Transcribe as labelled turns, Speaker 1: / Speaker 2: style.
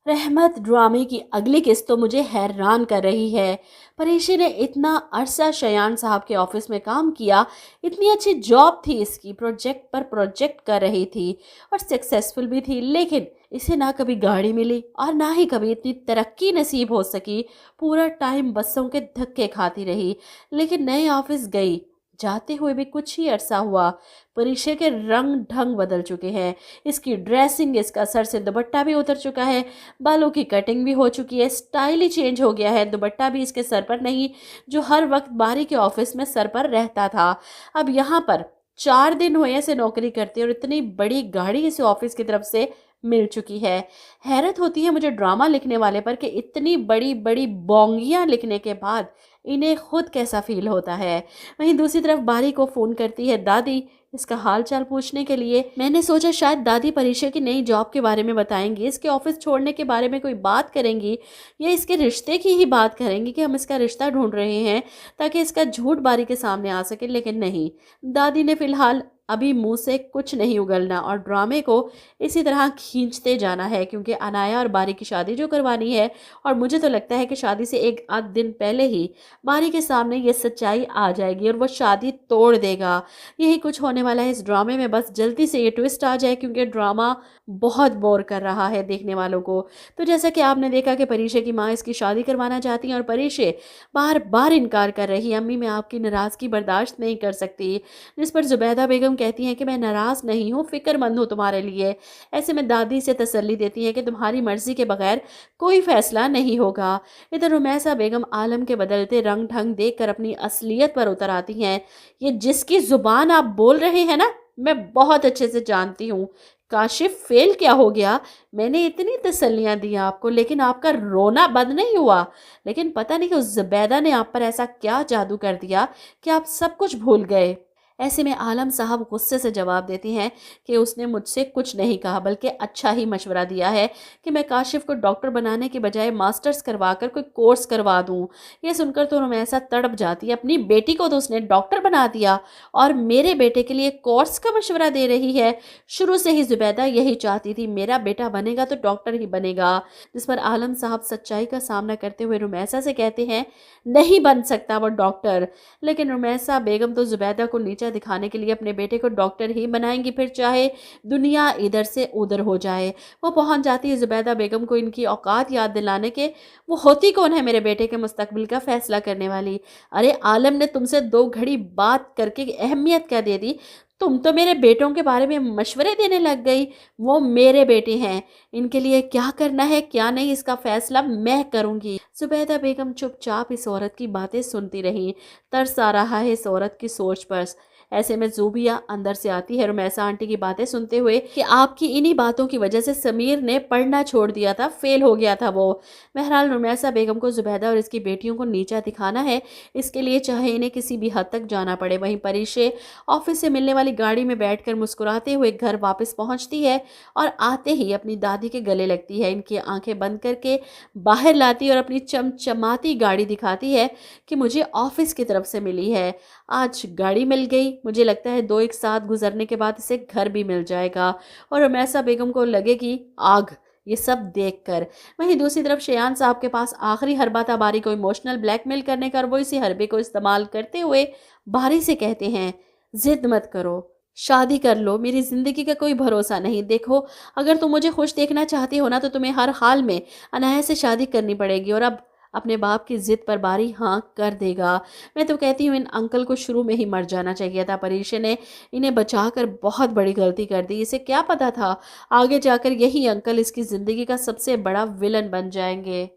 Speaker 1: रहमत ड्रामे की अगली किस्त तो मुझे हैरान कर रही है। परेशी ने इतना अरसा शयान साहब के ऑफिस में काम किया, इतनी अच्छी जॉब थी इसकी, प्रोजेक्ट पर प्रोजेक्ट कर रही थी और सक्सेसफुल भी थी, लेकिन इसे ना कभी गाड़ी मिली और ना ही कभी इतनी तरक्की नसीब हो सकी। पूरा टाइम बसों के धक्के खाती रही, लेकिन नए ऑफिस गई, जाते हुए भी कुछ ही अरसा हुआ, परिशे के रंग ढंग बदल चुके हैं। इसकी ड्रेसिंग, इसका सर से दुपट्टा भी उतर चुका है, बालों की कटिंग भी हो चुकी है, स्टाइल ही चेंज हो गया है। दुपट्टा भी इसके सर पर नहीं, जो हर वक्त बारी के ऑफिस में सर पर रहता था, अब यहाँ पर 4 दिन हुए इसे नौकरी करते और इतनी बड़ी गाड़ी इसे ऑफिस की तरफ से मिल चुकी है। हैरत होती है मुझे ड्रामा लिखने वाले पर कि इतनी बड़ी बड़ी बोंगियां लिखने के बाद इन्हें खुद कैसा फील होता है। वहीं दूसरी तरफ बारी को फ़ोन करती है दादी इसका हाल चाल पूछने के लिए। मैंने सोचा शायद दादी परीक्षा की नई जॉब के बारे में बताएंगी, इसके ऑफिस छोड़ने के बारे में कोई बात करेंगी या इसके रिश्ते की ही बात करेंगी कि हम इसका रिश्ता ढूंढ रहे हैं ताकि इसका झूठ बारी के सामने आ सके। लेकिन नहीं, दादी ने फिलहाल अभी मुंह से कुछ नहीं उगलना और ड्रामे को इसी तरह खींचते जाना है, क्योंकि अनाया और बारी की शादी जो करवानी है, और मुझे तो लगता है कि शादी से एक आध दिन पहले ही बारी के सामने ये सच्चाई आ जाएगी और वो शादी तोड़ देगा। यही कुछ होने वाला है इस ड्रामे में, बस जल्दी से ये ट्विस्ट आ जाए क्योंकि ड्रामा बहुत बोर कर रहा है देखने वालों को। तो जैसा कि आपने देखा कि परीशे की माँ इसकी शादी करवाना चाहती हैं और परीशे बार बार इनकार कर रही है, अम्मी मैं आपकी नाराज़गी बर्दाश्त नहीं कर सकती, जिस पर जुबैदा बेगम कहती हैं कि मैं नाराज़ नहीं हूँ, फिक्रमंद हूँ तुम्हारे लिए। ऐसे में दादी से तसल्ली देती हैं कि तुम्हारी मर्जी के बगैर कोई फैसला नहीं होगा। इधर रुमैसा बेगम आलम के बदलते रंग ढंग देखकर अपनी असलियत पर उतर आती हैं। ये जिसकी जुबान आप बोल रहे हैं ना, मैं बहुत अच्छे से जानती हूँ। काशिफ फेल क्या हो गया? मैंने इतनी तसल्लियां दी आपको, लेकिन आपका रोना बंद नहीं हुआ। लेकिन पता नहीं कि उस जुबैदा ने आप पर ऐसा क्या जादू कर दिया कि आप सब कुछ भूल गए। ऐसे में आलम साहब गुस्से से जवाब देती हैं कि उसने मुझसे कुछ नहीं कहा, बल्कि अच्छा ही मशवरा दिया है कि मैं काशिफ को डॉक्टर बनाने के बजाय मास्टर्स करवा कर कोई कोर्स करवा दूं। ये सुनकर तो मैं ऐसा तड़प जाती है, अपनी बेटी को तो उसने डॉक्टर बना दिया और मेरे बेटे के लिए कोर्स का मशवरा दे रही है। शुरू से ही जुबैदा यही चाहती थी, मेरा बेटा बनेगा तो डॉक्टर ही बनेगा। जिस पर आलम साहब सच्चाई का सामना करते हुए रुमैसा से कहते हैं नहीं बन सकता वो डॉक्टर। लेकिन रुमैसा बेगम तो जुबैदा को नीचा दिखाने के लिए अपने बेटे को डॉक्टर ही बनाएंगी, फिर चाहे दुनिया इधर से उधर हो जाए। वो पहुंच जाती है जुबैदा बेगम को इनकी औकात याद दिलाने के, वो होती कौन है मेरे बेटे के मुस्तकबिल का फैसला करने वाली? अरे आलम ने तुमसे 2 घड़ी बात करके अहमियत क्या दे दी? तुम तो मेरे बेटों के बारे में मशवरे देने लग गई। वो मेरे बेटे हैं, इनके लिए क्या करना है क्या नहीं इसका फैसला मैं करूंगी। जुबैदा बेगम चुपचाप इस औरत की बातें सुनती रही। तरस आ रहा है इस औरत की सोच पर। ऐसे में जूबिया अंदर से आती है रुमैसा आंटी की बातें सुनते हुए कि आपकी इन्हीं बातों की वजह से समीर ने पढ़ना छोड़ दिया था, फेल हो गया था वो। बहरहाल रुमैसा बेगम को जुबैदा और इसकी बेटियों को नीचा दिखाना है, इसके लिए चाहे इन्हें किसी भी हद तक जाना पड़े। वहीं परीशे ऑफिस से मिलने वाली गाड़ी में बैठकर मुस्कुराते हुए घर वापस पहुंचती है और आते ही अपनी दादी के गले लगती है, इनकी आंखें बंद करके बाहर लाती है और अपनी चमचमाती गाड़ी दिखाती है कि मुझे ऑफिस की तरफ से मिली है। आज गाड़ी मिल गई, मुझे लगता है 2 एक साथ गुजरने के बाद इसे घर भी मिल जाएगा। और रुमैसा बेगम को लगेगी आग ये सब देखकर। वहीं दूसरी तरफ शेयान साहब के पास आखिरी हरबा था बारी को इमोशनल ब्लैकमेल करने का, और वो इसी हरबे को इस्तेमाल करते हुए बारी से कहते हैं जिद मत करो, शादी कर लो, मेरी ज़िंदगी का कोई भरोसा नहीं। देखो अगर तुम मुझे खुश देखना चाहती हो ना, तो तुम्हें हर हाल में अनाया से शादी करनी पड़ेगी। और अब अपने बाप की जिद पर बारी हाँ कर देगा। मैं तो कहती हूँ इन अंकल को शुरू में ही मर जाना चाहिए था। परीशे ने इन्हें बचाकर बहुत बड़ी गलती कर दी। इसे क्या पता था आगे जाकर यही अंकल इसकी ज़िंदगी का सबसे बड़ा विलन बन जाएंगे।